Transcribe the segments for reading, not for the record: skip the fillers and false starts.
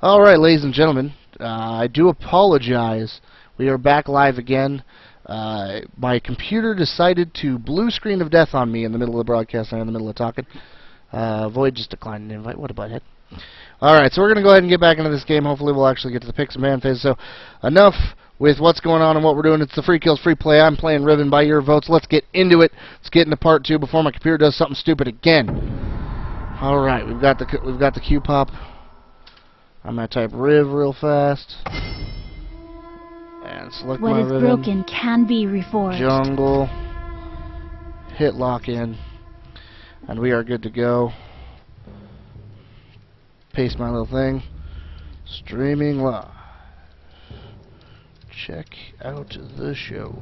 Alright, ladies and gentlemen, I do apologize. We are back live again. My computer decided to blue screen of death on me in the middle of the broadcast and in the middle of talking. Void just declined an invite. What a butthead. Alright, so we're going to go ahead and get back into this game. Hopefully we'll actually get to the picks and ban phase. So, enough with what's going on and what we're doing. It's the Freakillz free play. I'm playing Riven by your votes. Let's get into it. Let's get into part 2 before my computer does something stupid again. Alright, we've got the Q pop. I'm going to type Riv real fast. And select my Riven. What is broken can be reforged. Jungle. Hit lock in. And we are good to go. Paste my little thing. Streaming live. Check out the show.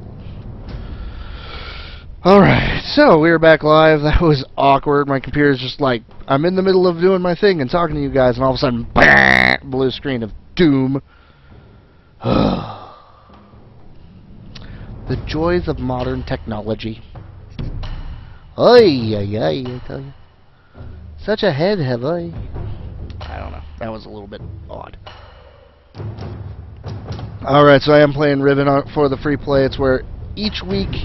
Alright, so we are back live. That was awkward. My computer's just like, I'm in the middle of doing my thing and talking to you guys, and all of a sudden, bang, blue screen of doom. The joys of modern technology. Oy, oy, oy, I tell you. Such a head have I. I don't know. That was a little bit odd. Alright, so I am playing Riven for the free play. It's where each week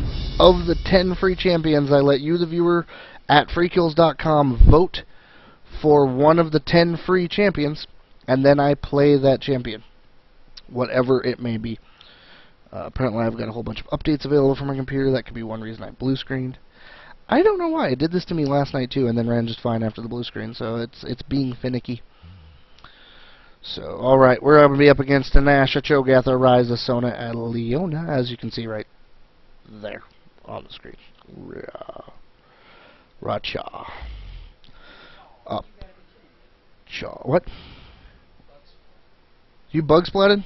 of the 10 free champions, I let you, the viewer, at Freakillz.com vote for one of the 10 free champions, and then I play that champion, whatever it may be. Apparently I've got a whole bunch of updates available for my computer. That could be one reason I blue screened. I don't know why. It did this to me last night too, and then ran just fine after the blue screen, so it's being finicky. So, alright, we're going to be up against Tanasha, Cho'Gath, Ryza, Sona, and Leona, as you can see right there on the screen. Racha. Up. Cha. What? You bug splatted?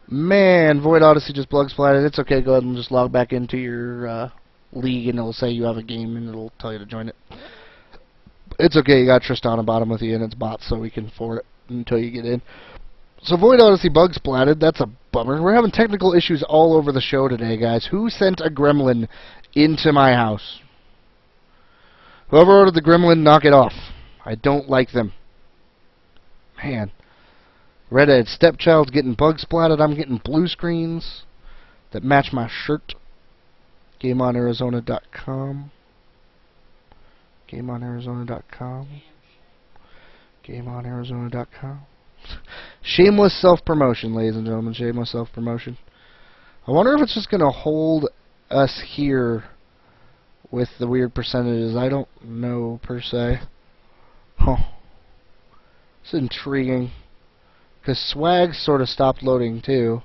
Man, Void Odyssey just bug splatted. It's okay, go ahead and just log back into your league and it'll say you have a game and it'll tell you to join it. It's okay, you got Tristana bottom with you and it's bots, so we can forward it until you get in. So Void Odyssey bug splatted, that's a bummer. We're having technical issues all over the show today, guys. Who sent a gremlin into my house? Whoever ordered the gremlin, knock it off. I don't like them. Man. Redhead stepchild's getting bug splatted. I'm getting blue screens that match my shirt. GameOnArizona.com. GameOnArizona.com. GameOnArizona.com. Shameless self-promotion, ladies and gentlemen. Shameless self-promotion. I wonder if it's just going to hold us here with the weird percentages. I don't know, per se. Huh. It's intriguing. Because Swag sort of stopped loading, too.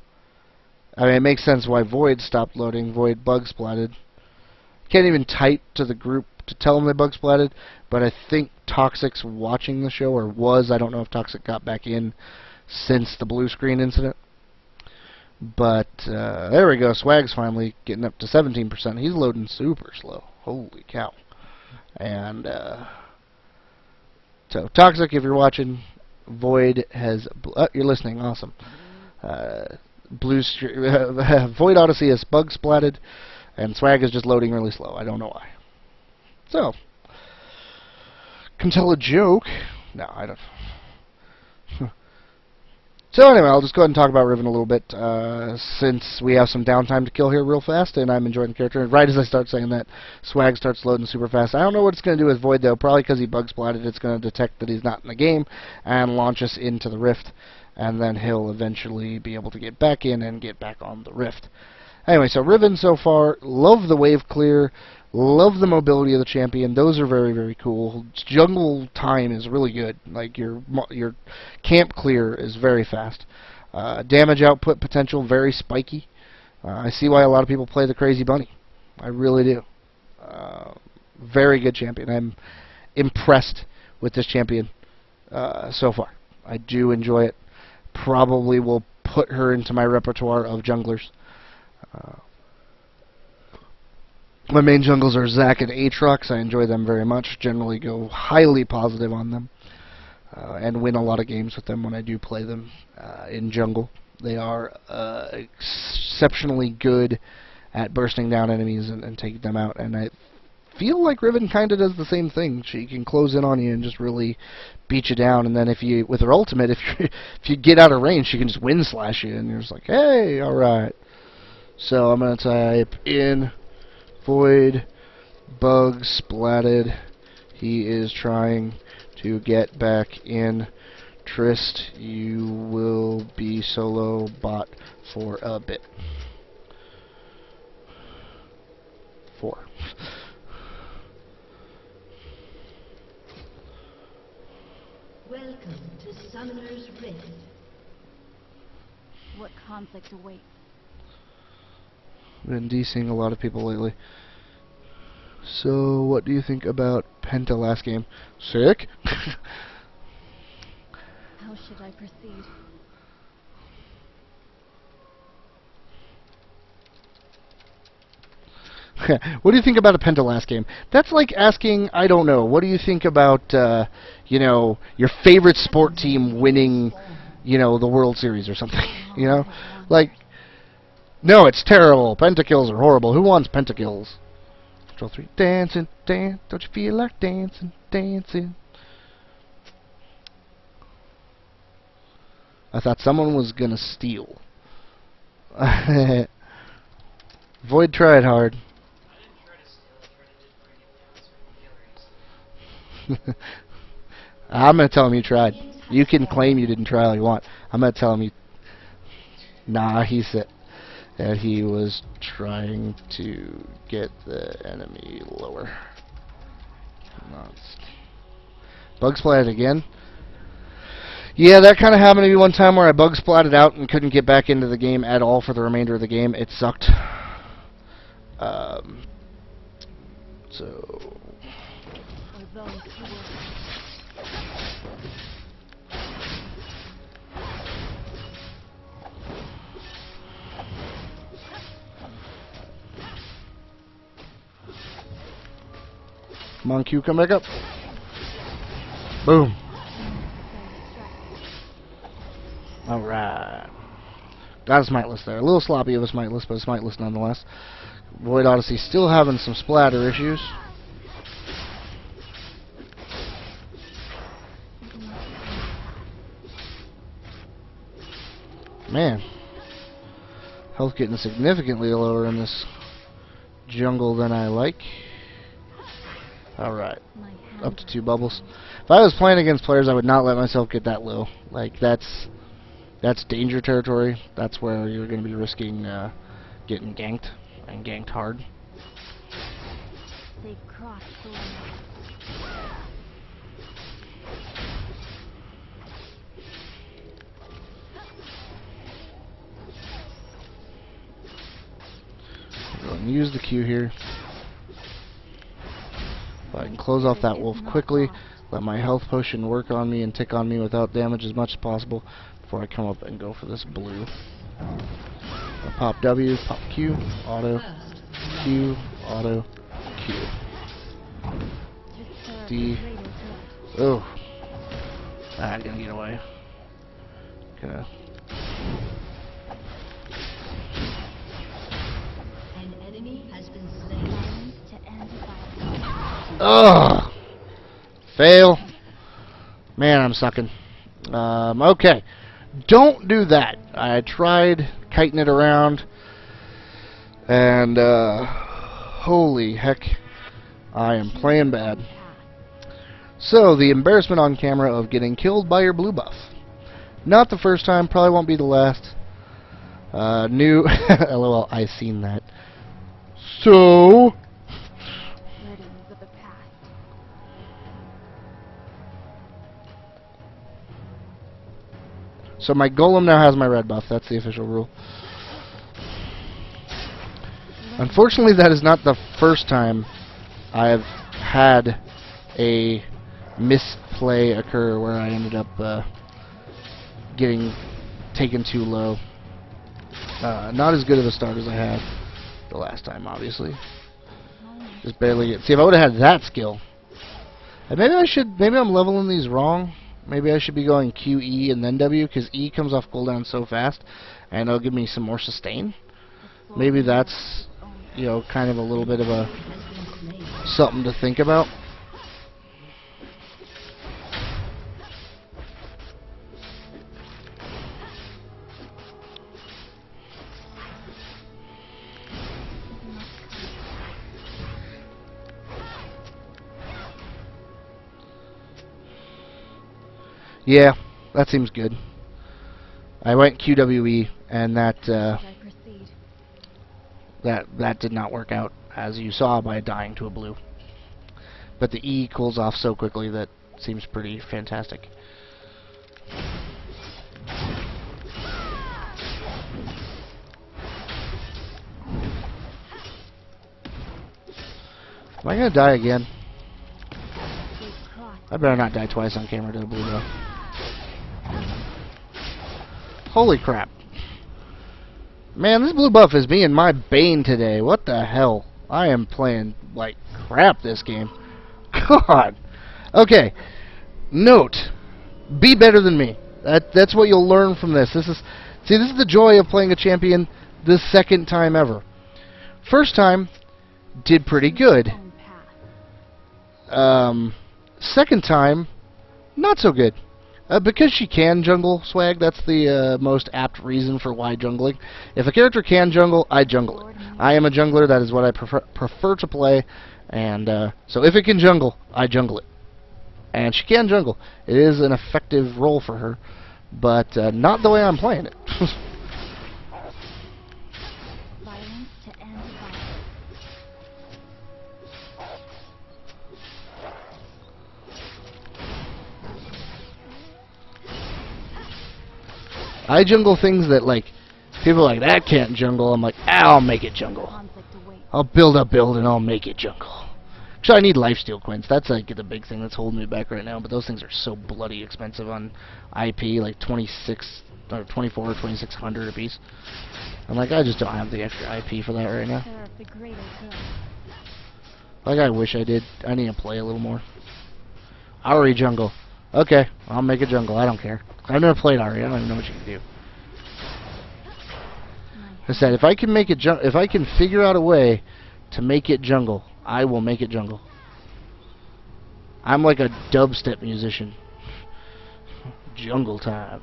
I mean, it makes sense why Void stopped loading. Void bug splatted. Can't even type to the group to tell them they bug splatted, but I think Toxic's watching the show, or was. I don't know if Toxic got back in since the blue screen incident. But there we go. Swag's finally getting up to 17%. He's loading super slow. Holy cow. And so Toxic, if you're watching, Void has... you're listening. Awesome. Void Odyssey is bug splatted, and Swag is just loading really slow. I don't know why. So, can tell a joke. No, I don't. So anyway, I'll just go ahead and talk about Riven a little bit, since we have some downtime to kill here real fast, and I'm enjoying the character. And right as I start saying that, Swag starts loading super fast. I don't know what it's going to do with Void, though. Probably because he bug splatted, it's going to detect that he's not in the game, and launch us into the Rift. And then he'll eventually be able to get back in and get back on the Rift. Anyway, so Riven so far, love the wave clear, love the mobility of the champion. Those are very, very cool. Jungle time is really good. Like your camp clear is very fast. Damage output potential very spiky. I see why a lot of people play the Crazy Bunny. I really do. Very good champion. I'm impressed with this champion so far. I do enjoy it. Probably will put her into my repertoire of junglers. My main jungles are Zac and Aatrox. I enjoy them very much. Generally go highly positive on them. And win a lot of games with them when I do play them in jungle. They are exceptionally good at bursting down enemies and taking them out. And I feel like Riven kind of does the same thing. She can close in on you and just really beat you down, and then if you, with her ultimate, if you get out of range, she can just wind slash you, and you're just like, hey, alright. So I'm going to type in Void Bug Splatted. He is trying to get back in. Trist, you will be solo bot for a bit. 4. Welcome to Summoner's Rift. What conflict awaits? Been DCing a lot of people lately. So, what do you think about Penta last game? Sick? How should I proceed? What do you think about a Penta last game? That's like asking, I don't know, what do you think about, you know, your favorite sport team winning, you know, the World Series or something, you know? Like, no, it's terrible. Pentakills are horrible. Who wants pentakills? Control 3. Dancing, dance, don't you feel like dancing, dancing? I thought someone was gonna steal. Void tried hard. I'm gonna tell him you tried. You can claim you didn't try all you want. I'm gonna tell him you... Nah, he said that he was trying to get the enemy lower. Bug splatted again. Yeah, that kind of happened to me one time where I bug splatted out and couldn't get back into the game at all for the remainder of the game. It sucked. So... Come on, Q, come back up. Boom. Alright. Got a smiteless there. A little sloppy of a smiteless, but a smiteless nonetheless. Void Odyssey still having some splatter issues. Man. Health getting significantly lower in this jungle than I like. Alright. Up to 2 bubbles. If I was playing against players, I would not let myself get that low. Like, that's danger territory. That's where you're going to be risking getting ganked, and ganked hard. They crossed the line. Go and use the Q here. If I can close off that wolf quickly, let my health potion work on me and tick on me without damage as much as possible before I come up and go for this blue. I'll pop W, pop Q, auto, Q, auto, Q. D. Oh. I'm gonna get away. Gonna. An enemy has been slain. Ugh! Fail. Man, I'm sucking. Okay. Don't do that. I tried kiting it around, and holy heck, I am playing bad. So, the embarrassment on camera of getting killed by your blue buff. Not the first time, probably won't be the last. New... LOL, I seen that. So... So my golem now has my red buff. That's the official rule. Unfortunately, that is not the first time I've had a misplay occur where I ended up getting taken too low. Not as good of a start as I had the last time, obviously. Just barely get... See, if I would have had that skill... And maybe I'm leveling these wrong. Maybe I should be going Q, E, and then W, because E comes off cooldown so fast, and it'll give me some more sustain. Maybe that's, you know, kind of a little bit of a something to think about. Yeah, that seems good. I went QWE, and that Should I proceed? that did not work out, as you saw by dying to a blue. But the E cools off so quickly that seems pretty fantastic. Am I gonna die again? We've crossed. I better not die twice on camera to a blue though. Holy crap. Man, this blue buff is being my bane today. What the hell? I am playing like crap this game. God. Okay. Note. Be better than me. That's what you'll learn from this. This is the joy of playing a champion the second time ever. First time, did pretty good. Own path. Second time, not so good. Because she can jungle, Swag, that's the most apt reason for why jungling. If a character can jungle, I jungle it. I am a jungler, that is what I prefer to play, and so if it can jungle, I jungle it. And she can jungle. It is an effective role for her, but not the way I'm playing it. Violence to end violence. I jungle things that, like, people are like, that can't jungle. I'm like, I'll make it jungle. Conflict awaits. I'll build a build and I'll make it jungle. So I need lifesteal coins. That's like the big thing that's holding me back right now. But those things are so bloody expensive on IP, like 26 or 24 or 2600 a piece. I'm like, I just don't have the extra IP for that right now. Serve the greater good. Like I wish I did. I need to play a little more. Ahri jungle. Okay, I'll make a jungle. I don't care. I've never played Ahri. I don't even know what you can do. I said if I can make it if I can figure out a way to make it jungle, I will make it jungle. I'm like a dubstep musician. Jungle time.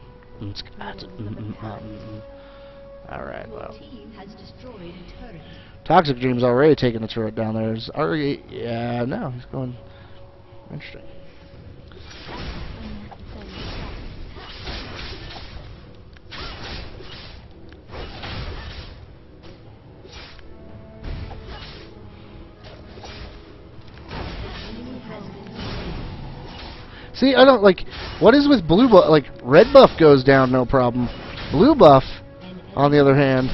Alright, well. Team has destroyed a turret. Toxic Dream's already taking the turret down there. Is already, yeah, no, he's going. Interesting. See, I don't like. What is with blue buff? Like red buff goes down, no problem. Blue buff, on the other hand,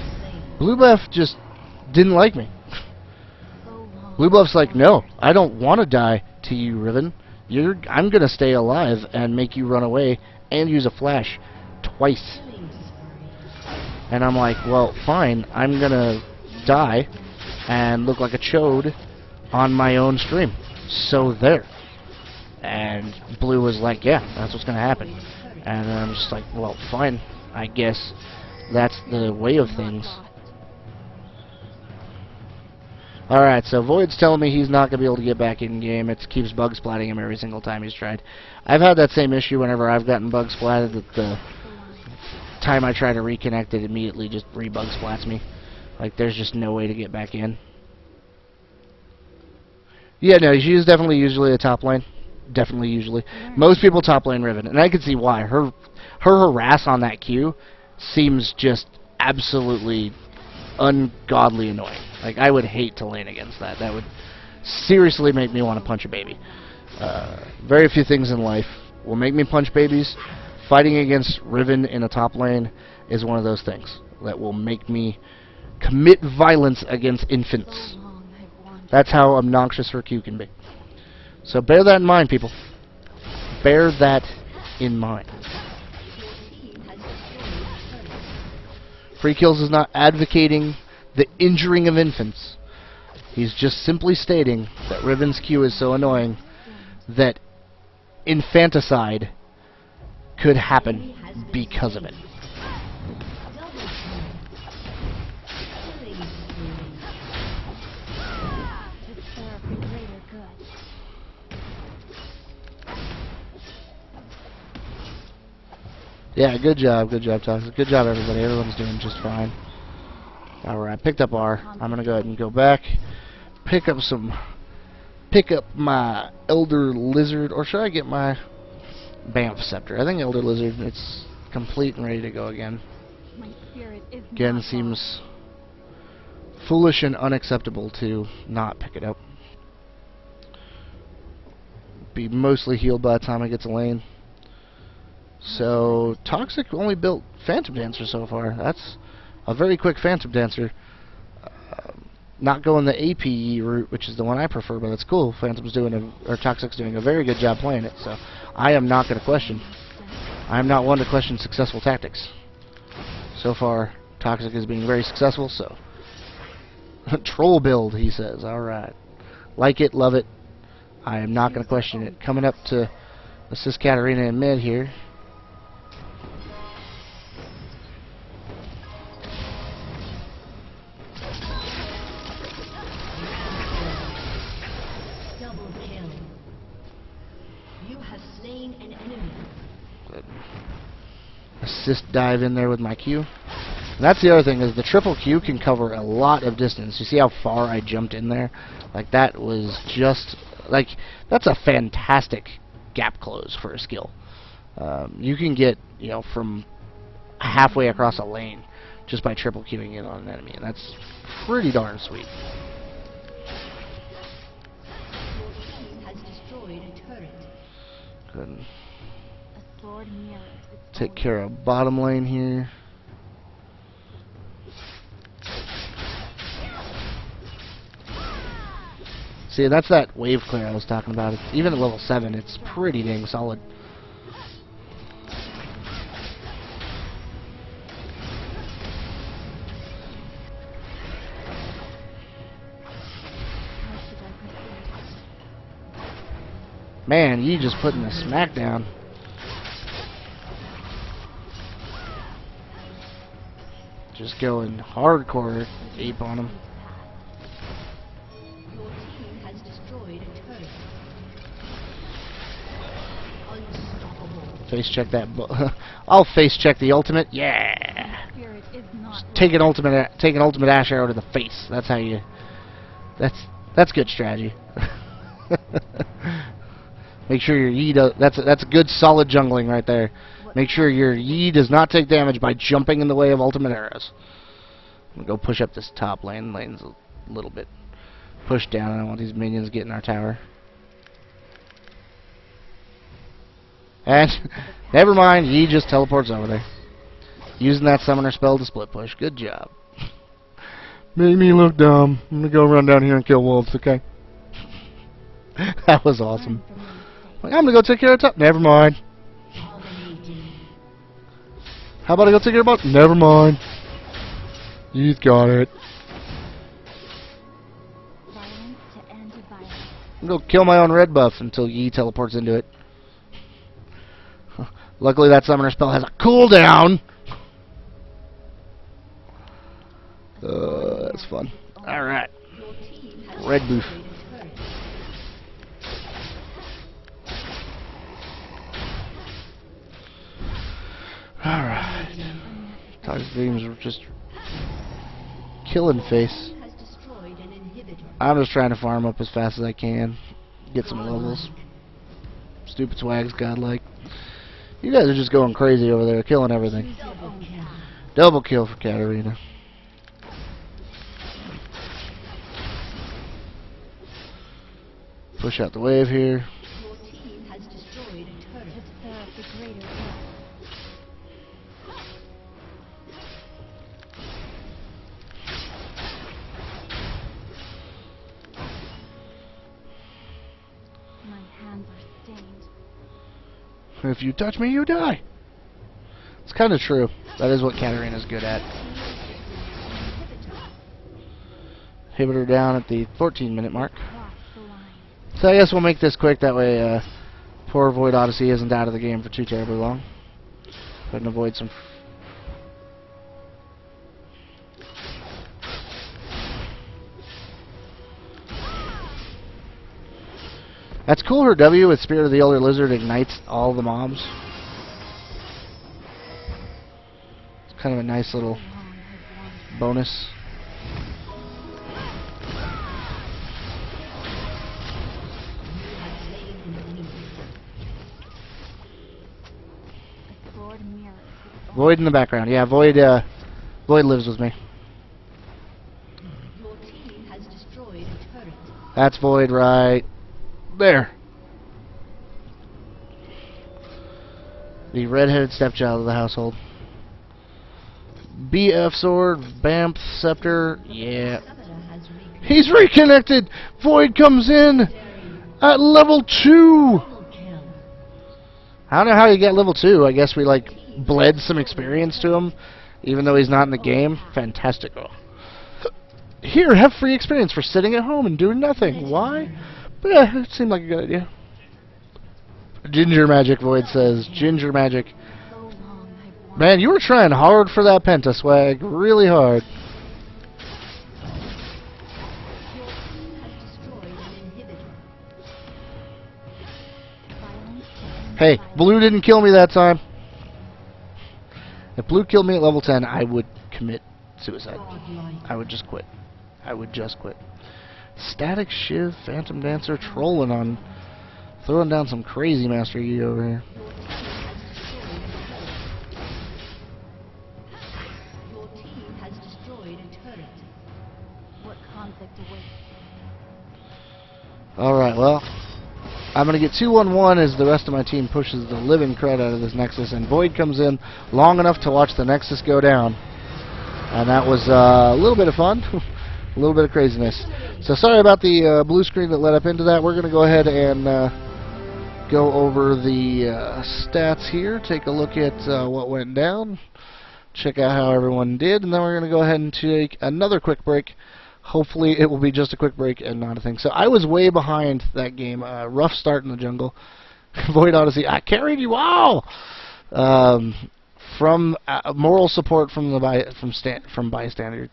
blue buff just didn't like me. Blue buff's like, no, I don't want to die to you, Riven. I'm gonna stay alive and make you run away and use a flash twice. And I'm like, well, fine. I'm gonna die and look like a chode on my own stream. So there. And blue was like, yeah, that's what's going to happen. And I'm just like, well, fine. I guess that's the way of things. Alright, so Void's telling me he's not going to be able to get back in game. It keeps bug splatting him every single time he's tried. I've had that same issue whenever I've gotten bug splatted. That the time I try to reconnect, it immediately just re-bug splats me. Like, there's just no way to get back in. Yeah, no, she is definitely usually a top lane. Definitely usually. Most people top lane Riven, and I can see why. Her harass on that Q seems just absolutely ungodly annoying. Like, I would hate to lane against that. That would seriously make me want to punch a baby. Very few things in life will make me punch babies. Fighting against Riven in a top lane is one of those things that will make me commit violence against infants. That's how obnoxious her Q can be. So bear that in mind, people. Bear that in mind. Freakillz is not advocating the injuring of infants. He's just simply stating that Riven's Q is so annoying that infanticide could happen because of it. To serve the greater Yeah, good job, Toxic. Good job, everybody. Everyone's doing just fine. Alright, picked up R. I'm gonna go ahead and go back. Pick up my Elder Lizard, or should I get my Bamf Scepter? I think Elder Lizard, it's complete and ready to go again. My spirit is Again, not seems foolish and unacceptable to not pick it up. Be mostly healed by the time it gets a lane. So, Toxic only built Phantom Dancer so far. That's a very quick Phantom Dancer. Not going the APE route, which is the one I prefer, but that's cool. Toxic's doing a very good job playing it, so I am not going to question. I am not one to question successful tactics. So far, Toxic is being very successful, so... Troll build, he says. Alright. Like it, love it. I am not going to question it. Coming up to assist Katarina in mid here. Double kill. You have slain an enemy. Good. Assist dive in there with my Q. And that's the other thing, is the triple Q can cover a lot of distance. You see how far I jumped in there? Like, that was just... Like, that's a fantastic gap close for a skill. You can get, you know, from halfway across a lane just by triple Qing in on an enemy, and that's pretty darn sweet. Your team has destroyed a turret. Good. a sword mirrors its Take own. care of bottom lane here. See, that's that wave clear I was talking about. Even at level 7, it's pretty dang solid. How should I proceed? Man, you just putting the smackdown. Just going hardcore ape on him. Your team has destroyed a turret. Unstoppable. Face check that. I'll face check the ultimate. Yeah. Spirit is not Take an ultimate ash arrow to the face. That's how you. That's good strategy. Make sure your Yi does. That's a good solid jungling right there. Make sure your Yi does not take damage by jumping in the way of ultimate arrows. I'm gonna go push up this top lane. Lane's a little bit pushed down. I don't want these minions getting our tower. And never mind. Yi just teleports over there, using that summoner spell to split push. Good job. Made me look dumb. I'm gonna go run down here and kill wolves. Okay. That was awesome. learn from your mistakes. Like, I'm gonna go take care of top. Never mind. Dominating. How about I go take care of bottom? Never mind. You've got it. Violence to anti-violence. I'm gonna go kill my own red buff until Yi teleports into it. Luckily, that summoner spell has a cooldown. That's fun. All right. Your team has Red boof. destroyed a turret. All right. Toxic Dreams are just killing face. Has destroyed an inhibitor. I'm just trying to farm up as fast as I can. Get some levels. Stupid swags, godlike. You guys are just going crazy over there, killing everything. Double kill. Double kill for Katarina. Push out the wave here. Your team has destroyed a turret. To serve the greater good. My hands are stained. If you touch me, you die. It's kind of true. That is what Katarina's good at. Hit her down at the 14-minute mark. Cross the line. So I guess we'll make this quick. That way, poor Void Odyssey isn't out of the game for too terribly long. But avoid some. That's cool. Her W with Spirit of the Elder Lizard ignites all the mobs. Kind of a nice little bonus. A sword mirrors its Void in the background. Yeah, Void lives with me. Your team has destroyed a turret. That's Void right there. The redheaded stepchild of the household. BF sword, Bamf scepter, yeah. Summoner has reconnected. He's reconnected! Void comes in at level 2! Double kill. I don't know how you get level 2. I guess we like bled some experience to him, even though he's not in the game. Fantastical. Here, have free experience for sitting at home and doing nothing. Why? But yeah, it seemed like a good idea. Ginger magic, Void says. Ginger magic. so long I've wanted. Man, you were trying hard for that penta swag. Really hard. Your team has destroyed an inhibitor. Violence to end Hey, violence. blue didn't kill me that time. If blue killed me at level 10, I would commit suicide. Godlike. I would just quit. I would just quit. Static Shiv, Phantom Dancer, trolling on... Throwing down some crazy Master Yi over here. Your team has destroyed a turret. Your team has destroyed a turret. What conflict awaits? Alright, well... I'm going to get 2-1-1 as the rest of my team pushes the living crud out of this Nexus, and Void comes in long enough to watch the Nexus go down. And that was a little bit of fun. A little bit of craziness. So sorry about the blue screen that led up into that. We're going to go ahead and go over the stats here. Take a look at what went down. Check out how everyone did. And then we're going to go ahead and take another quick break. Hopefully it will be just a quick break and not a thing. So I was way behind that game. Rough start in the jungle. Void Odyssey. I carried you all! From moral support from the from bystanders.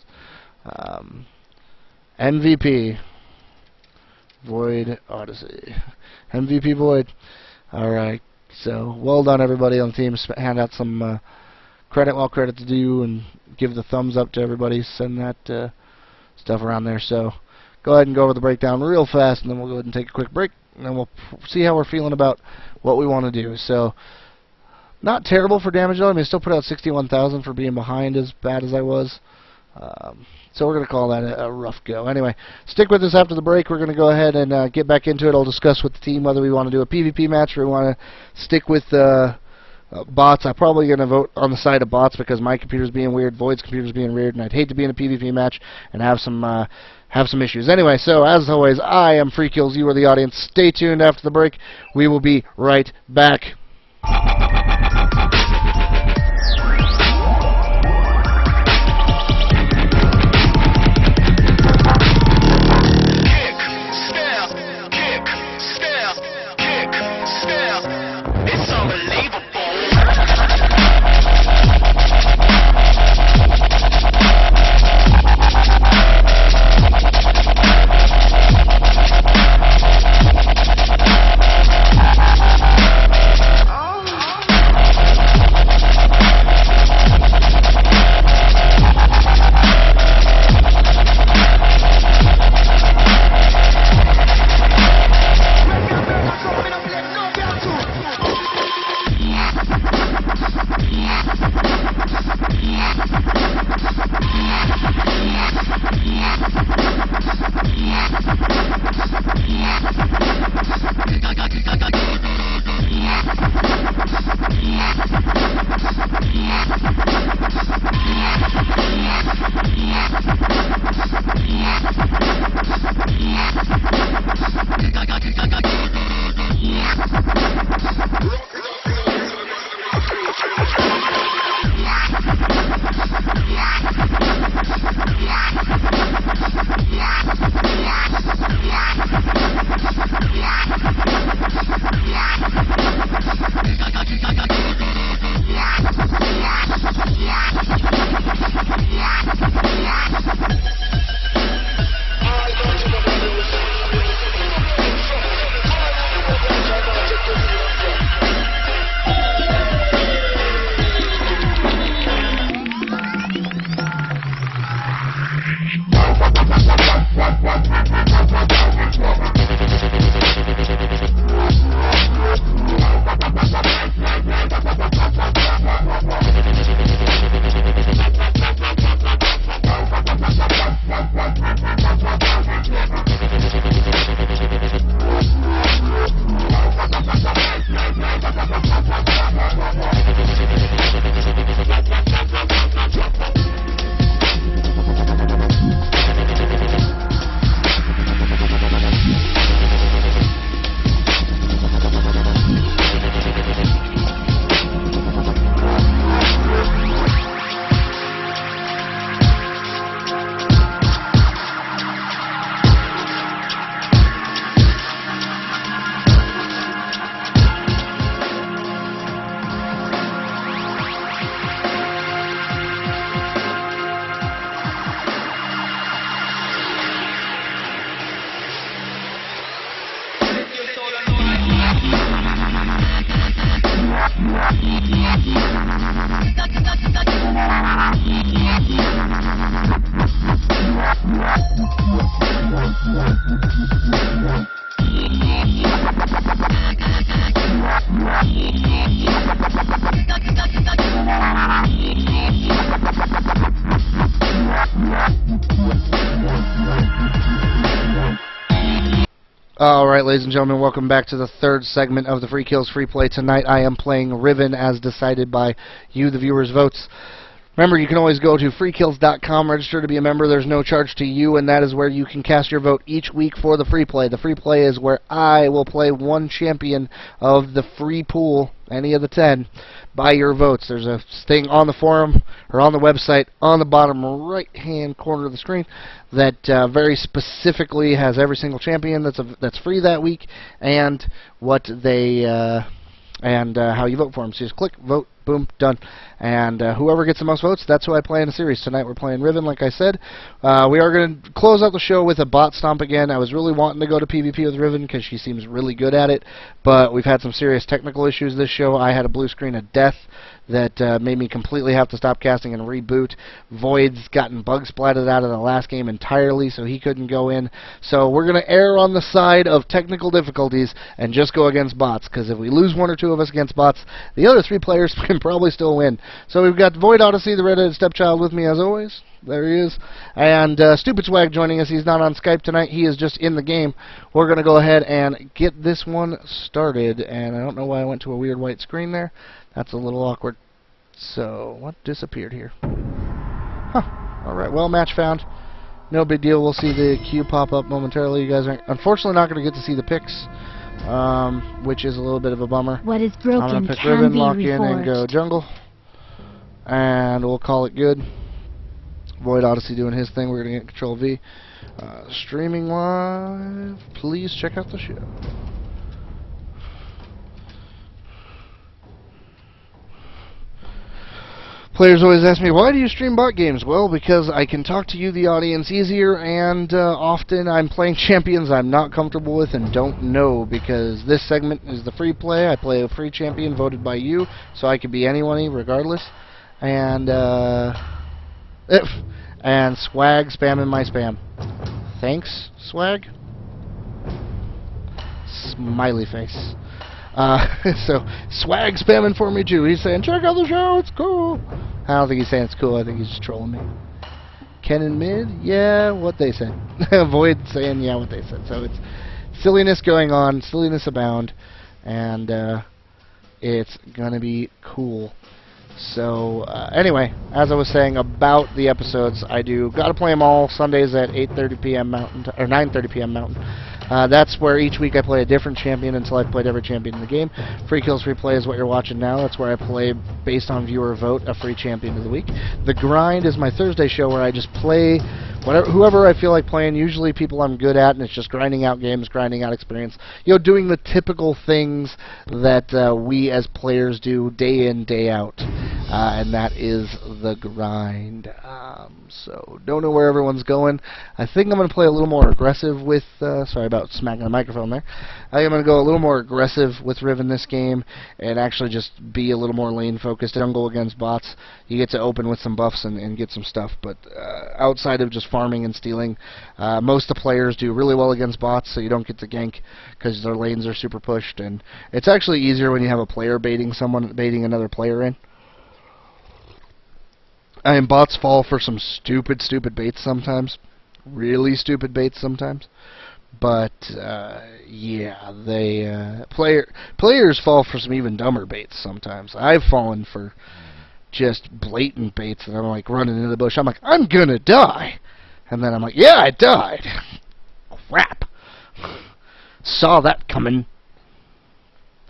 MVP Void Odyssey. MVP Void. Alright, so well done everybody on the team. Hand out some credit while credit's due and give the thumbs up to everybody. Send that stuff around there. So go ahead and go over the breakdown real fast, and then we'll go ahead and take a quick break, and then we'll see how we're feeling about what we want to do. So not terrible for damage though. I mean, I still put out 61,000 for being behind as bad as I was. So we're going to call that a rough go. Anyway, stick with us after the break. We're going to go ahead and get back into it. I'll discuss with the team whether we want to do a PvP match or we want to stick with bots. I'm probably going to vote on the side of bots because my computer's being weird, Void's computer's being weird, and I'd hate to be in a PvP match and have some issues. Anyway, so as always, I am Freakillz. You are the audience. Stay tuned after the break. We will be right back. Alright, ladies and gentlemen, welcome back to the third segment of the Freakillz Freeplay. Tonight I am playing Riven as decided by you, the viewers' votes. Remember, you can always go to freakillz.com, register to be a member. There's no charge to you, and that is where you can cast your vote each week for the free play. The free play is where I will play one champion of the free pool, any of the 10, by your votes. There's a thing on the forum, or on the website, on the bottom right-hand corner of the screen, that very specifically has every single champion that's free that week, and what they... how you vote for them. So just click, vote, boom, done. And whoever gets the most votes, that's who I play in the series. Tonight we're playing Riven, like I said. We are going to close out the show with a bot stomp again. I was really wanting to go to PvP with Riven because she seems really good at it, but we've had some serious technical issues this show. I had a blue screen of death that made me completely have to stop casting and reboot. Void's gotten bug splatted out of the last game entirely, so he couldn't go in. So we're going to err on the side of technical difficulties and just go against bots, because if we lose one or two of us against bots, the other 3 players can probably still win. So we've got Void Odyssey, the redheaded stepchild, with me as always. There he is. And Stupid Swag joining us. He's not on Skype tonight. He is just in the game. We're going to go ahead and get this one started. And I don't know why I went to a weird white screen there. That's a little awkward. So, what disappeared here? Huh. Alright, well, match found. No big deal. We'll see the queue pop up momentarily. You guys are unfortunately not going to get to see the picks, which is a little bit of a bummer. What is broken I'm going to pick can Riven, be lock reforged. in, and go jungle. And we'll call it good. Void Odyssey doing his thing. We're going to get Control V. Streaming live. Please check out the show. Players always ask me, why do you stream bot games? Well, because I can talk to you, the audience, easier, and often I'm playing champions I'm not comfortable with and don't know, because this segment is the free play. I play a free champion voted by you, so I could be anyone regardless. And Swag spamming my spam. Thanks, Swag. Smiley face. So, Swag spamming for me too. He's saying, check out the show, it's cool. I don't think he's saying it's cool, I think he's just trolling me. Ken and Mid? Yeah, what they said. Void saying, yeah, what they said. So it's silliness going on, silliness abound, and it's gonna be cool. So, anyway, as I was saying about the episodes, I do gotta play them all Sundays at 8:30 p.m. Mountain, or 9:30 p.m. Mountain. That's where each week I play a different champion until I've played every champion in the game. Freakillz Freeplay is what you're watching now. That's where I play, based on viewer vote, a free champion of the week. The Grind is my Thursday show where I just play whoever I feel like playing, usually people I'm good at, and it's just grinding out games, grinding out experience. You know, doing the typical things that we as players do day in, day out. And that is the grind. So, don't know where everyone's going. I think I'm going to play a little more aggressive with... sorry about smacking the microphone there. I think I'm going to go a little more aggressive with Riven this game and actually just be a little more lane-focused. Jungle against bots. You get to open with some buffs and get some stuff. But outside of just farming and stealing, most of the players do really well against bots, so you don't get to gank because their lanes are super pushed. And it's actually easier when you have a player baiting another player in. And bots fall for some stupid baits sometimes. Really stupid baits sometimes. But, yeah, they, players fall for some even dumber baits sometimes. I've fallen for just blatant baits, and I'm like running into the bush. I'm like, I'm gonna die. And then I'm like, yeah, I died. Crap. Saw that coming.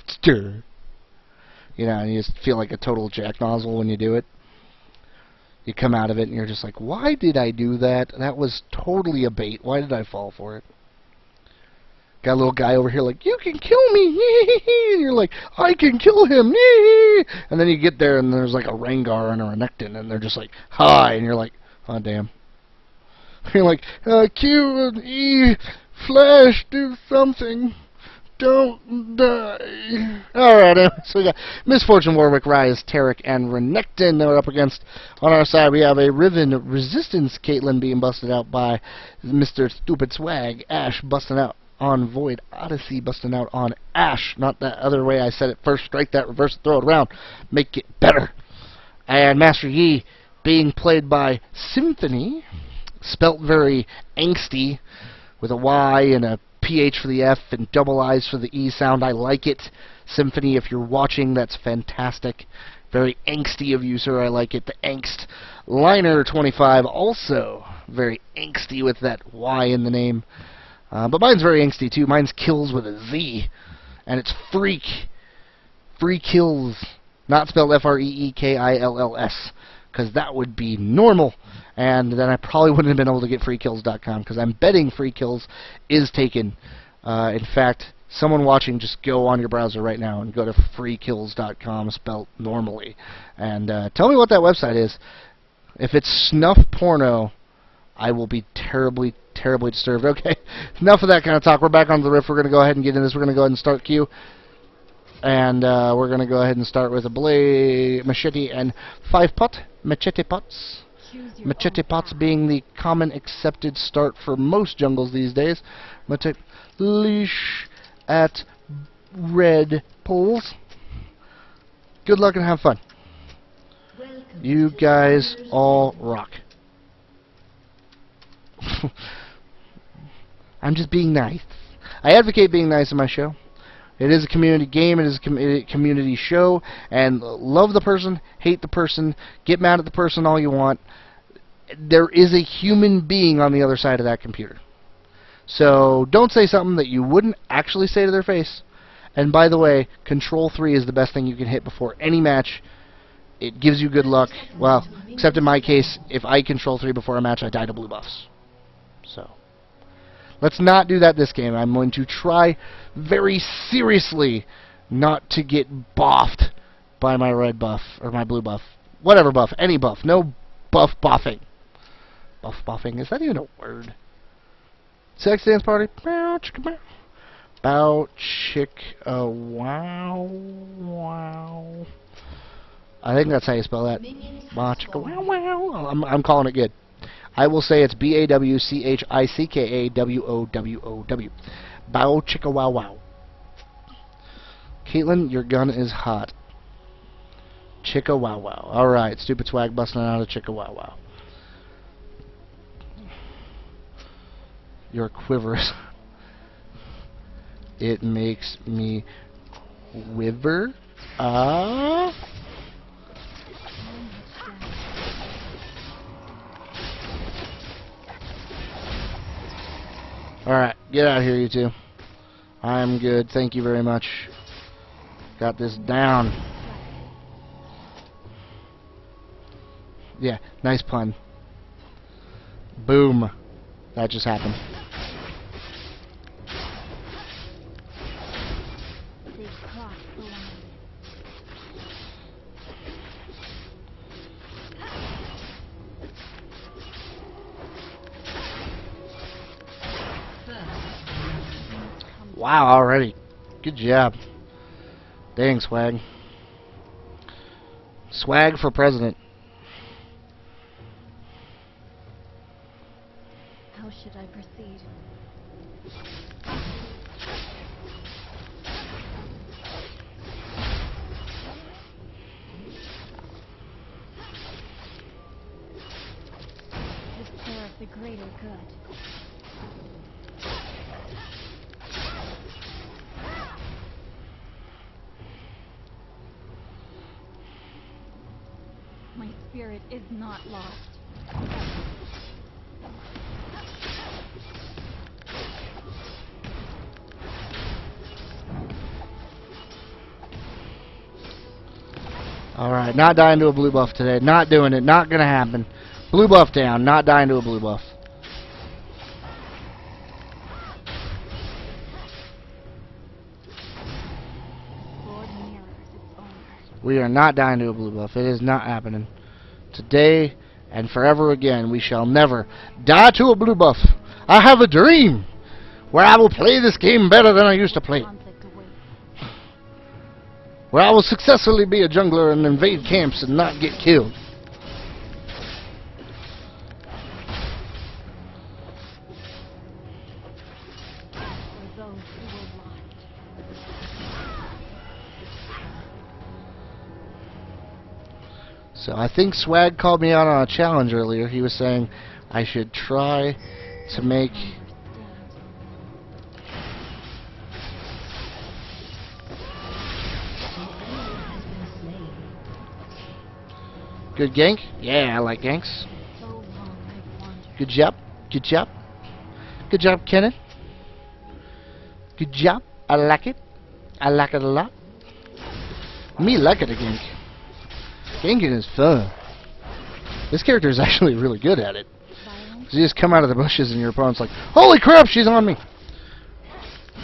Stir. You know, and you just feel like a total jacknozzle when you do it. You come out of it and you're just like, why did I do that? That was totally a bait. Why did I fall for it? Got a little guy over here like, you can kill me. And you're like, I can kill him. And then you get there and there's like a Rengar and a Renekton and they're just like, hi. And you're like, oh, damn. You're like, Q and E, Flash, do something. Don't die. Alright, so we got Misfortune, Warwick, Rise, Tarek, and Renekton that we're up against. On our side, we have a Riven Resistance Caitlyn being busted out by Mr. Stupid Swag. Ashe busting out on Void. Odyssey busting out on Ashe. Not that other way I said it first. Strike that, reverse it, throw it around. Make it better. And Master Yi being played by Symphony. Spelt very angsty with a Y and a PH for the F and double I's for the E sound. I like it. Symphony, if you're watching, that's fantastic. Very angsty of you, sir. I like it. The angst. Liner 25, also very angsty with that Y in the name. But mine's very angsty too. Mine's Kills with a Z. And it's Freak. Freakillz. Not spelled Freekills. Because that would be normal. And then I probably wouldn't have been able to get Freakillz.com. Because I'm betting Freakillz is taken. In fact, someone watching, just go on your browser right now and go to Freakillz.com, spelled normally. And tell me what that website is. If it's snuff porno, I will be terribly, terribly disturbed. Okay, enough of that kind of talk. We're back on the riff. We're going to go ahead and get in this. We're going to go ahead and start Q. And we're going to go ahead and start with a blade, machete, and 5-pot. Machete pots. Machete pots being the common accepted start for most jungles these days. Machete leash at red pulls. Good luck and have fun. You guys all rock. I'm just being nice. I advocate being nice in my show. It is a community game. It is a community show. And love the person, hate the person, get mad at the person all you want. There is a human being on the other side of that computer. So don't say something that you wouldn't actually say to their face. And by the way, Control 3 is the best thing you can hit before any match. It gives you good luck. Well, except in my case, if I Control 3 before a match, I die to blue buffs. So let's not do that this game. I'm going to try very seriously not to get boffed by my red buff, or my blue buff. Whatever buff, any buff. No buff boffing. Buff boffing, is that even a word? Sex dance party? Bow chicka bow. Bow chick wow wow. I think that's how you spell that. Bow chicka wow wow. I'm calling it good. I will say it's BAWCHICKAWOWOW. Bow chicka wow wow. Caitlin, your gun is hot. Chicka wow wow. Alright, stupid swag busting out of chicka wow wow. Your quivers. It makes me quiver. Alright, get out of here, you two. I'm good. Thank you very much. Got this down. Yeah, nice pun. Boom. That just happened. They crossed the line. Wow, already. Good job. Dang, swag. Swag for president. How should I proceed? To serve the greater good. My spirit is not lost. Alright, not dying to a blue buff today. Not doing it. Not gonna happen. Blue buff down. Not dying to a blue buff. Sword mirrors its owner. We are not dying to a blue buff. It is not happening. Today and forever again, we shall never die to a blue buff. I have a dream where I will play this game better than I used to play it. Conflict awaits. Where I will successfully be a jungler and invade camps and not get killed. For those who were lost. So I think Swag called me out on a challenge earlier. He was saying I should try to make Good gank. Yeah, I like ganks. So long I've wandered. Good job. Good job. Good job, Kennen. Good job. I like it. I like it a lot. Me like it a gank. Ganking is fun. This character is actually really good at it. Violence. You just come out of the bushes and your opponent's like, holy crap, she's on me.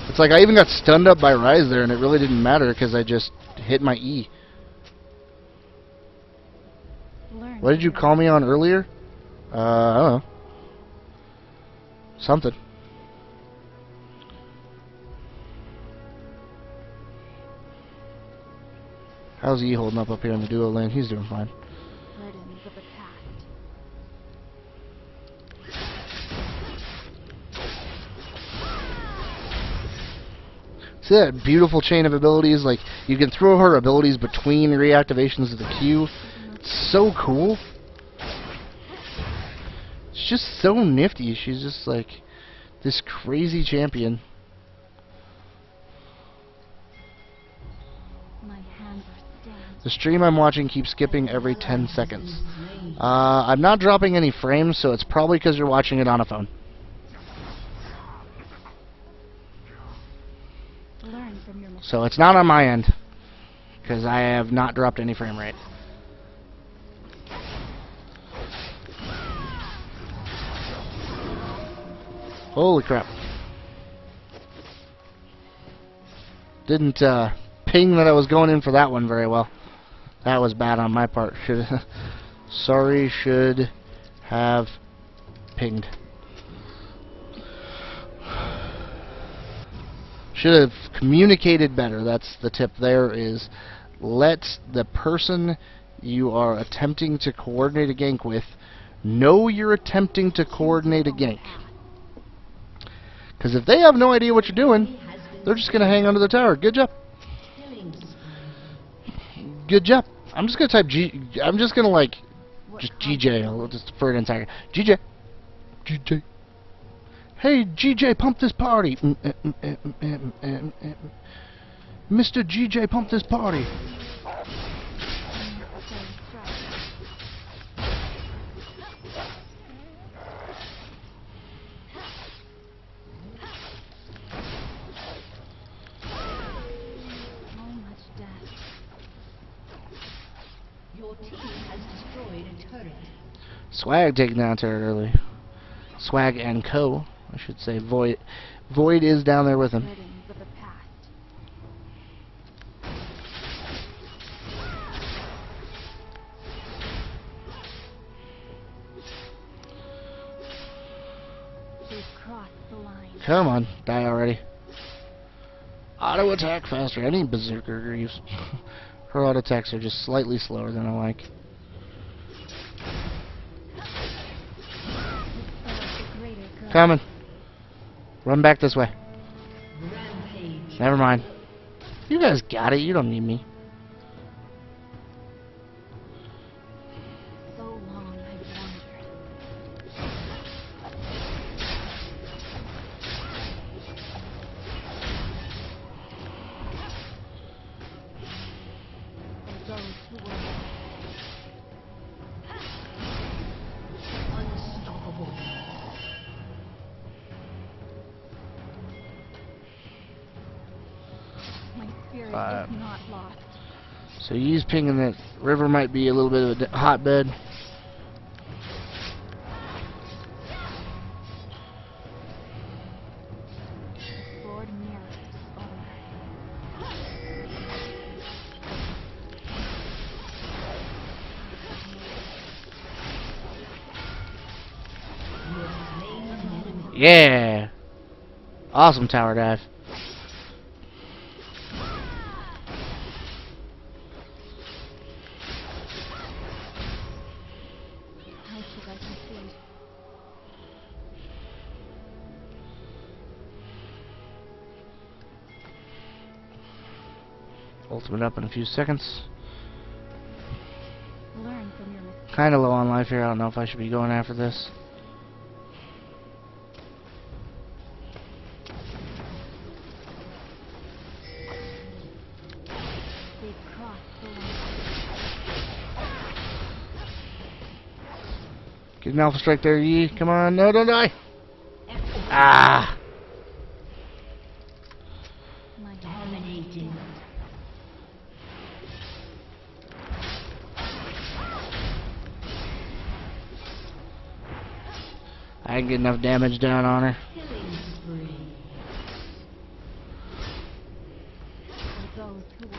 It's like I even got stunned up by Rise there and it really didn't matter because I just hit my E. Learn What did you call me on earlier? I don't know. Something. How's E holding up here in the duo lane? He's doing fine. burdens of the past. See that beautiful chain of abilities? Like, you can throw her abilities between reactivations of the Q. It's so cool. It's just so nifty. She's just like this crazy champion. My hands are stained. The stream I'm watching keeps skipping every 10 seconds. I'm not dropping any frames, so it's probably because you're watching it on a phone. Learn from your mistakes. So it's not on my end, because I have not dropped any frame rate. Holy crap. Didn't ping that I was going in for that one very well. That was bad on my part. Sorry, should have pinged. Should have communicated better. That's the tip there, is let the person you are attempting to coordinate a gank with know you're attempting to coordinate a gank. Because if they have no idea what you're doing, they're just going to hang under the tower. Good job. Good job. I'm just going to type G. I'm just going to like, just GJ. I'll just for an entire GJ. GJ. Hey, GJ, pump this party. Mr. GJ, pump this party. Your team has destroyed a turret. Swag taking down turret early. Swag and co, I should say. Void is down there with him. Burdens of the past. She's crossed the line. Come on, die already. Auto attack faster. I need Berserker Greaves. Her auto attacks are just slightly slower than I like. Coming. Run back this way. Rampage. Never mind. You guys got it. You don't need me. So long I've wandered. For those who were Unstoppable. my spirit Five. is not lost. So he's pinging that river might be a little bit of a hotbed. Lord mirrors only. You have slain an enemy. Yeah. Awesome tower dive. How should I proceed? Ultimate up in a few seconds. Learn from your mistakes. Kind of low on life here. I don't know if I should be going after this. They've crossed the line. Get an alpha strike there, Yi. Come on, no, don't die. Excellent. Ah! My Dominating. I didn't get enough damage down on her. Killing spree. for those who will.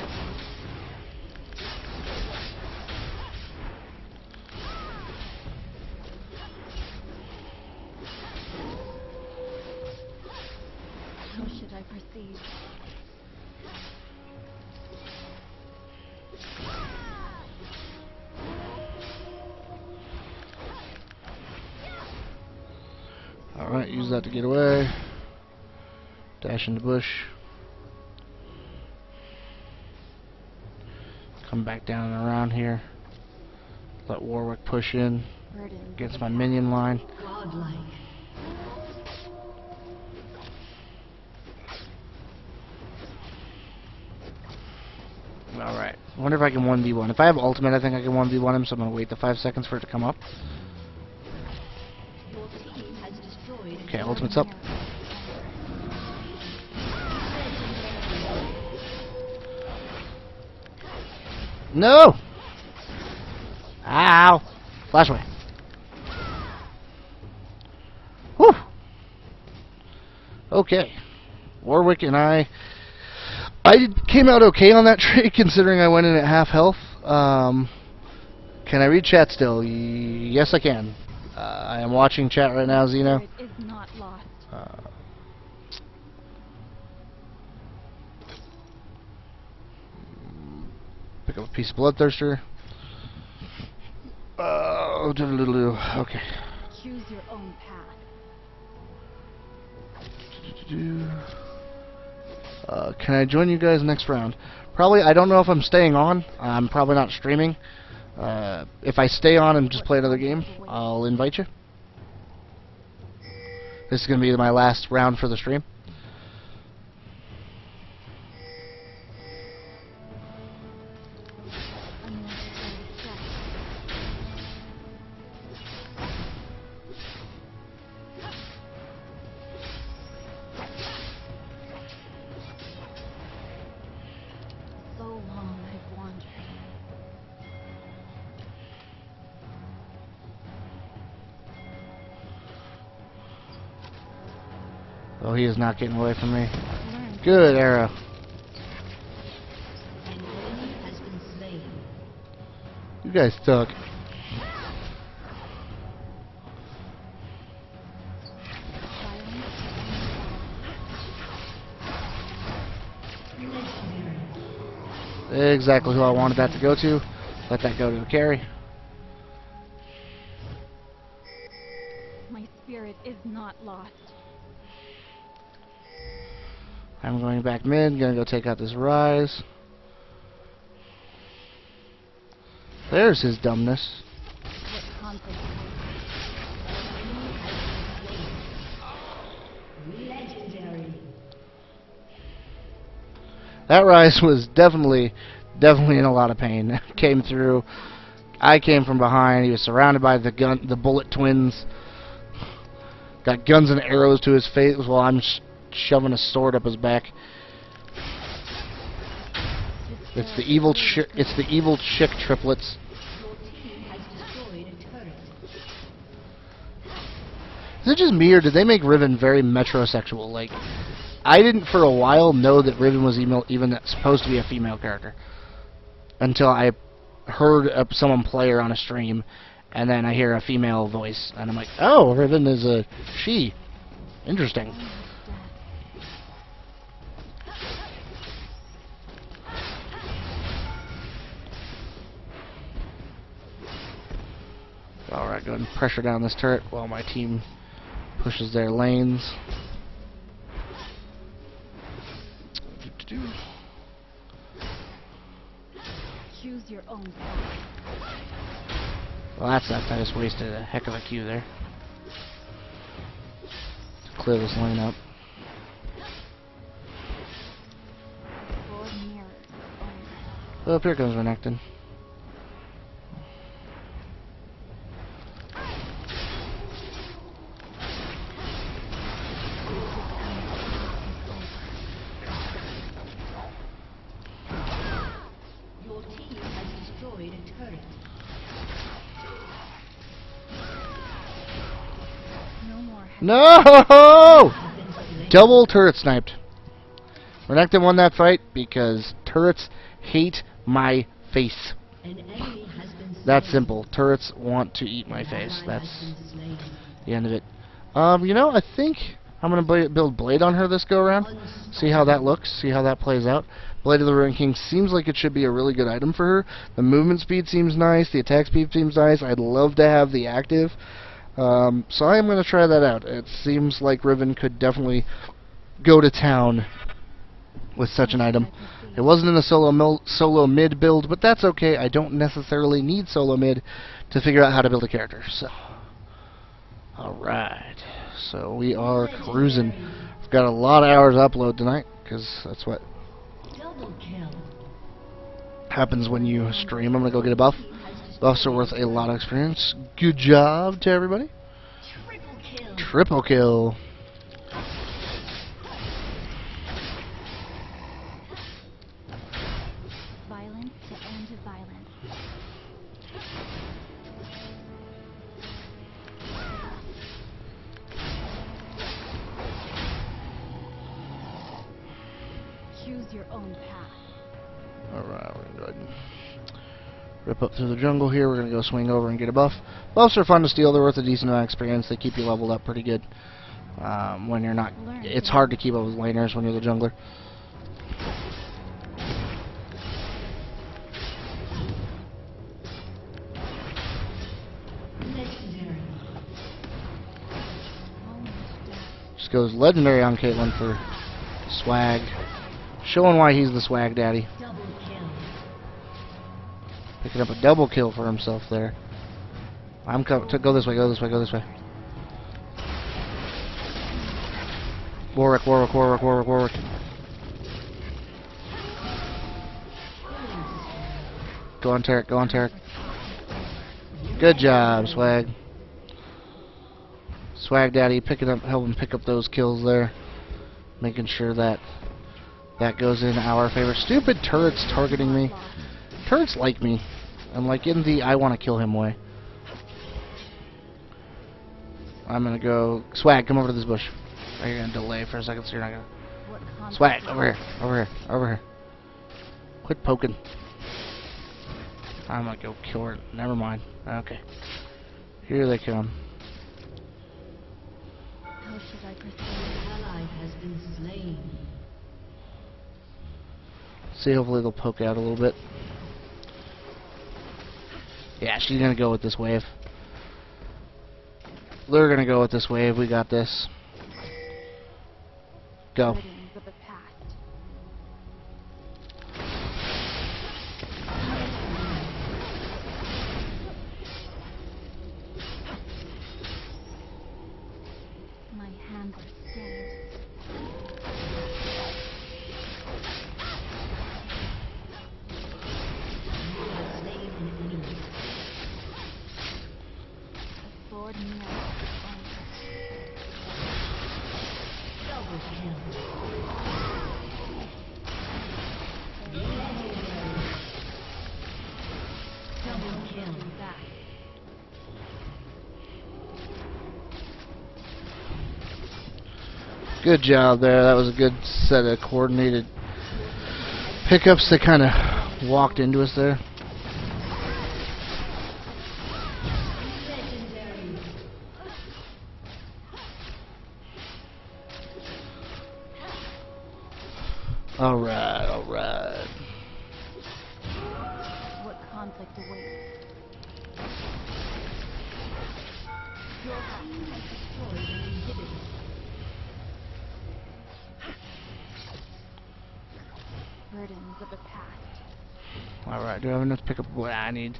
How should I proceed? Alright, use that to get away. Dash in the bush. Come back down and around here. Let Warwick push in Burden against my minion line. Godlike. Alright. I wonder if I can 1v1. If I have ultimate, I think I can 1v1 him, so I'm going to wait the 5 seconds for it to come up. Your team has destroyed. Okay, ultimate's up. No! Ow! Flash away. Whew! Okay. Warwick and I came out okay on that trade, considering I went in at half health. Can I read chat still? Yes, I can. I am watching chat right now, Zeno. Spirit is not lost. Pick up a piece of Bloodthirster. Okay. Choose your own path. Can I join you guys next round? Probably. I don't know if I'm staying on. I'm probably not streaming. If I stay on and just play another game, I'll invite you. This is going to be my last round for the stream. Unnecessary stress. So long I've wandered. Oh, he is not getting away from me. Learn. Good arrow. An enemy has been slain. You guys suck. Legendary. Exactly who I wanted that to go to. Let that go to the carry. My spirit is not lost. I'm going back mid. Gonna go take out this Rise. There's his dumbness. What consequences? Legendary. That Rise was definitely in a lot of pain. Came through. I came from behind. He was surrounded by the bullet twins. Got guns and arrows to his face while I'm shoving a sword up his back. It's the evil chick triplets. Your team has destroyed a turret. Is it just me, or did they make Riven very metrosexual? Like, I didn't for a while know that Riven was even supposed to be a female character until I heard someone play her on a stream, and then I hear a female voice, and I'm like, oh, Riven is a she. Interesting. Alright, go ahead and pressure down this turret while my team pushes their lanes. Choose your own path. Well, that's that. I just wasted a heck of a Q there. To clear this lane up. Lord mirrors Oh, here comes Renekton. No! Double turret sniped. Renekton won that fight because turrets hate my face. An enemy has been slain. That's simple. Turrets want to eat my face. Ally has That's been slain. the end of it. You know, I think I'm going to build Blade on her this go-around. See how that looks. See how that plays out. Blade of the Ruin King seems like it should be a really good item for her. The movement speed seems nice. The attack speed seems nice. I'd love to have the active. So I am going to try that out. It seems like Riven could definitely go to town with such an item. It wasn't in the solo mid build, but that's okay. I don't necessarily need solo mid to figure out how to build a character. So, alright. So we are cruising. I've got a lot of hours to upload tonight, because that's what Double kill. happens when you stream. I'm going to go get a buff. Buffs are worth a lot of experience. Good job to everybody. Triple kill. Triple kill. Violence to end violence. Choose your own path. Alright, we're going to go ahead and rip up through the jungle here. We're going to go swing over and get a buff. Buffs are fun to steal. They're worth a decent amount of experience. They keep you leveled up pretty good. When you're not... It's hard to keep up with laners when you're the jungler. Legendary. Just goes legendary on Caitlyn for swag. Showing why he's the swag daddy. Double kill. Picking up a double kill for himself there. I'm go this way, go this way, go this way. Warwick, Warwick, Warwick, Warwick, Warwick. Go on, Tarek, go on, Tarek. Good job, swag. Swag daddy picking up, helping pick up those kills there. Making sure that that goes in our favor. Stupid turrets targeting me. Turrets like me. I'm like in the I want to kill him way. I'm gonna go. Swag, come over to this bush. Are you gonna delay for a second so you're not gonna. Swag, over here, over here, over here. Quit poking. I'm gonna go kill her. Never mind. Okay. Here they come. How should I proceed? Ally has been slain. See, hopefully they'll poke out a little bit. Yeah, she's gonna go with this wave. They're gonna go with this wave. We got this. Go. Burdens of the past. My hands are stained. You have slain an enemy. The sword melts its own. Double kill. Double kill. Back. Good job there. That was a good set of coordinated pickups that kind of walked into us there. Legendary. Alright, alright. What conflict awaits? Your team has destroyed an inhibitor. Burdens of the past. Alright, do I have enough to pick up what I need?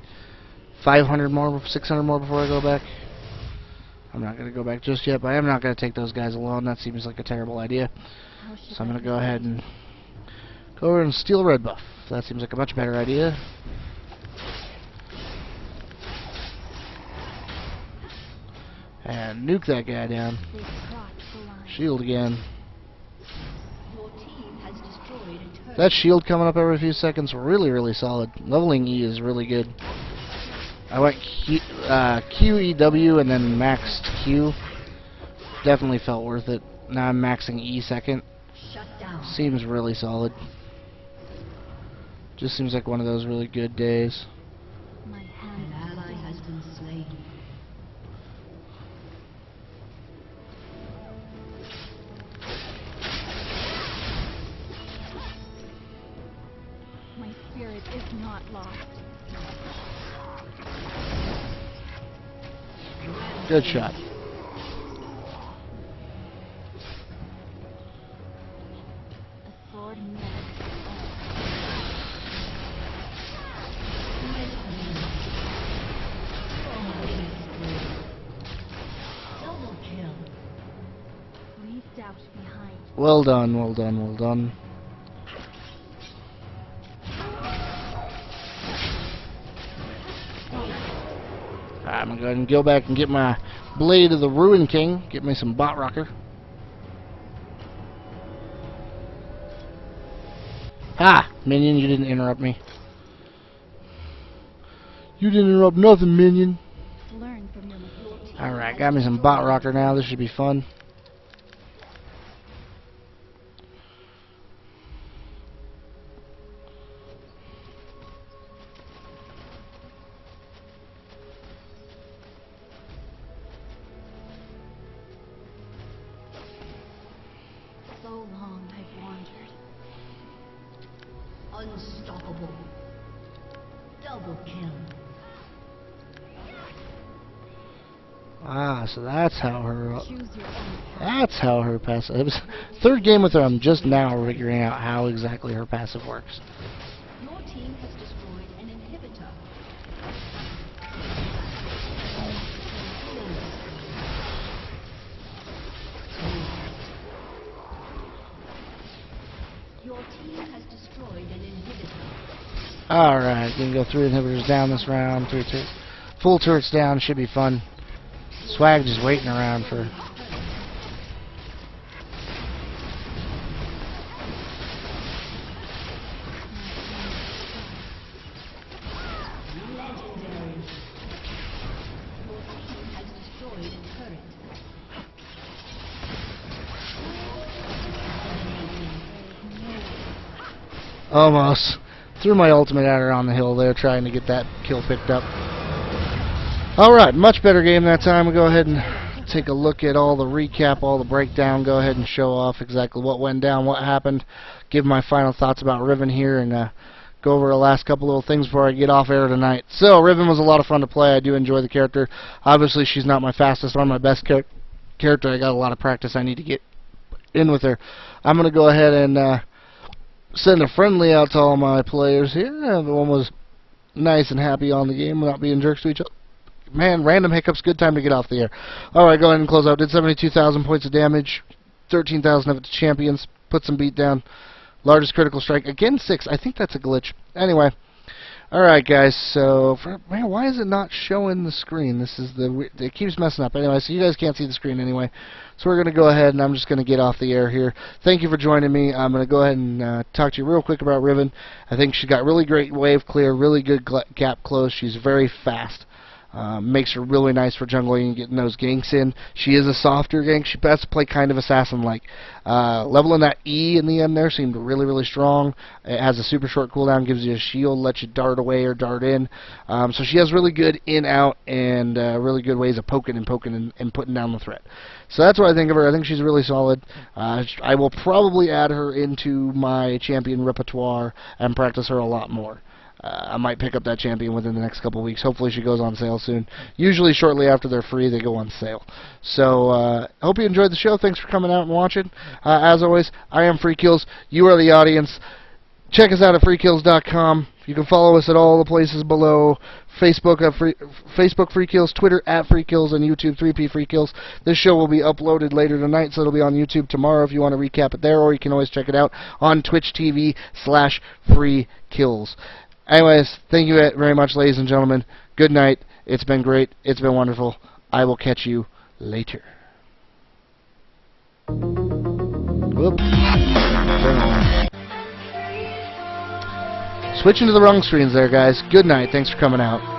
500 more, 600 more before I go back? I'm not going to go back just yet, but I am not going to take those guys alone. That seems like a terrible idea. How should So I'm I going to go proceed? ahead and go over and steal red buff. That seems like a much better idea. And nuke that guy down. They've crossed the line. Shield again. Your team has destroyed a turret. That shield coming up every few seconds, really, really solid. Leveling E is really good. I went Q, E, W, and then maxed Q. Definitely felt worth it. Now I'm maxing E second. Shut down. Seems really solid. Just seems like one of those really good days. My An hand ally has been slain. My spirit is not lost. Good shot. A sword missed. Double kill. Least out behind. Well done, well done, well done. I'm gonna go ahead and go back and get my Blade of the Ruin King. Get me some bot rocker. Ha! Minion, you didn't interrupt me. You didn't interrupt nothing, minion. Learn from your mistakes. Alright, got me some bot rocker now. This should be fun. So long I've wandered. Unstoppable. Double kill. Ah, so that's how her... Choose your own path. That's how her passive... It was third game with her. I'm just now figuring out how exactly her passive works. Your team has destroyed an inhibitor. Your team has destroyed an inhibitor. Alright, gonna go 3 inhibitors down this round. 3 full turrets down. Should be fun. Swag just waiting around for... Legendary. Your team has destroyed a turret. Almost. Threw my ultimate at her on the hill there, trying to get that kill picked up. Alright, much better game that time. We'll go ahead and take a look at all the recap, all the breakdown. Go ahead and show off exactly what went down, what happened. Give my final thoughts about Riven here, and go over the last couple little things before I get off air tonight. So, Riven was a lot of fun to play. I do enjoy the character. Obviously, she's not my fastest or my best character. I got a lot of practice I need to get in with her. I'm going to go ahead and... send a friendly out to all my players here. Everyone was nice and happy on the game without being jerks to each other. Man, random hiccups, good time to get off the air. Alright, go ahead and close out. Did 72,000 points of damage, 13,000 of it to champions, put some beat down. Largest critical strike, again 6. I think that's a glitch. Anyway, alright guys, so, man, why is it not showing the screen? This is it keeps messing up. Anyway, so you guys can't see the screen anyway. So we're going to go ahead and I'm just going to get off the air here. Thank you for joining me. I'm going to go ahead and talk to you real quick about Riven. I think she got really great wave clear, really good gap close. She's very fast. Makes her really nice for jungling and getting those ganks in. She is a softer gank. She has to play kind of assassin-like. Leveling that E in the end there seemed really, really strong. It has a super short cooldown, gives you a shield, lets you dart away or dart in. So she has really good in-out and really good ways of poking and putting down the threat. So that's what I think of her. I think she's really solid. I will probably add her into my champion repertoire and practice her a lot more. I might pick up that champion within the next couple of weeks. Hopefully she goes on sale soon. Usually shortly after they're free, they go on sale. So, hope you enjoyed the show. Thanks for coming out and watching. As always, I am Freakillz. You are the audience. Check us out at freakillz.com. You can follow us at all the places below. Facebook Freakillz, Twitter at Freakillz, and YouTube 3P Freakillz. This show will be uploaded later tonight, so it'll be on YouTube tomorrow if you want to recap it there, or you can always check it out on Twitch TV/Freakillz. Anyways, thank you very much, ladies and gentlemen. Good night. It's been great. It's been wonderful. I will catch you later. Whoop. Switching to the wrong screens there, guys. Good night. Thanks for coming out.